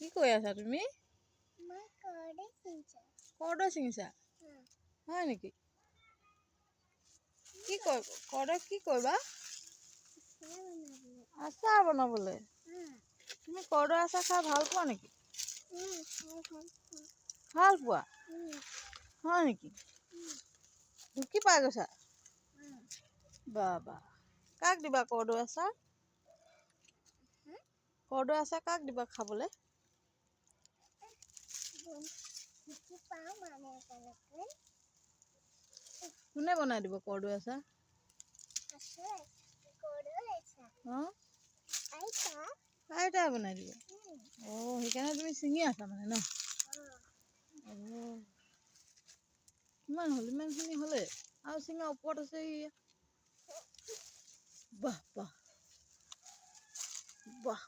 কি কৈ আছা তুমি? কৰদৈ ছিঙিছা? হয় নেকি? কি কৰদৈ কি কৰিবা? আচাৰ বনাবলৈ। তুমি কৰদৈ আচাৰ খাই ভাল পোৱা নেকি? ভাল পোৱা? হয় নেকি? ঢুকি পাই গৈছা? বাবা, কাক দিবা কৰদৈ আচাৰ? কৰদৈ আচাৰ কাক দিবা খাবলৈ? কোনে বনাই দিব কৰদৈ আচাৰ? আইতাই বনাই দিব। সেইকাৰণে তুমি ছিঙি আছা মানে ন? কিমান হ'ল? ইমানখিনি হ'লে আৰু ছিঙা ওপৰত আছে। বাহ বাহ বাহ।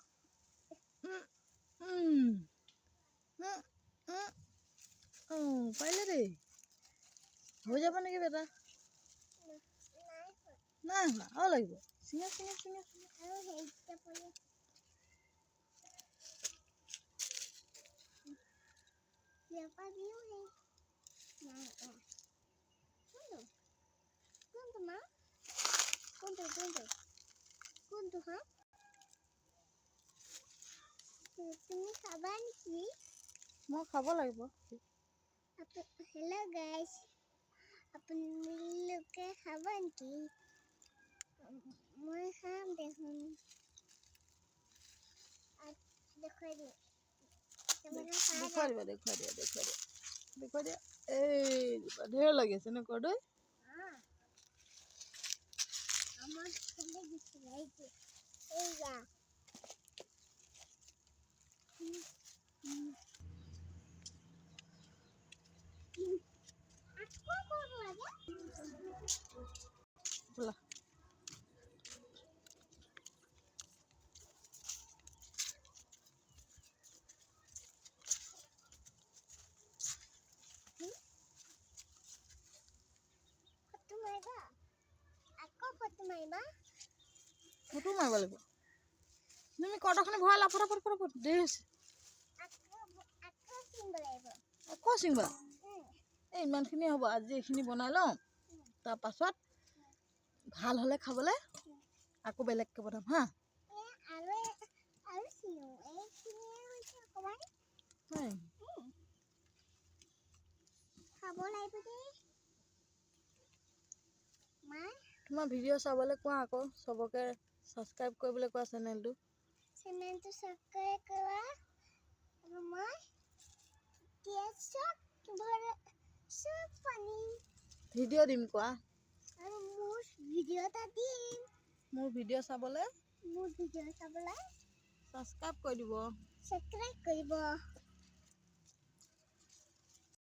পাৰিলে দেই। হৈ যাব নেকি বেটা? নাই হোৱা, আৰু লাগিব। ছিঙা ছিঙা ছিঙা ছিঙা। তুমি খাবা নেকি? মই খাব লাগিব। হেল্ল' গাইজ, আপোনালোকে খাবা নেকি? মই খাম দেখোন। দেখুৱাই দিয়া। দেখুৱাই দিয়া। এই ঢেৰ লাগি আছে নে কৰদৈ? আমাৰ ছেলে দিছিল এই যা ব'লা। ফটো মাৰিবা, আকৌ ফটো মাৰিবা। ফটো মাৰিব লাগিব। তুমি কৰদৈখিনি ভৰাই লা, ফটাফট ফটাফট, দেৰি হৈছে। আকৌ চিঙিব লাগিব। আকৌ ছিঙিবা? এই ইমানখিনি হ'ব, আজি এইখিনি বনাই লওঁ। তাৰপাছত ভাল হ'লে খাবলৈ আকৌ বেলেগকৈ বনাম হা। আৰু চিঙো, এইখিনিয়ে হৈছে অকণমান। খাব লাগিব দেই। তোমাৰ ভিডিঅ' চাবলৈ কোৱা আকৌ, চবকে ছাবস্ক্ৰাইব কৰিবলৈ কোৱা চেনেলটো ছাবস্ক্ৰাইব কৰা। আৰু মই চব পানী ভিডিঅ' দিম কোৱা। আৰু মোৰ ভিডিঅ' এটা দিম। মোৰ ভিডিঅ' চাবলৈ ছাবস্ক্ৰাইব ছাবস্ক্ৰাইব কৰি দিব। কৰিব।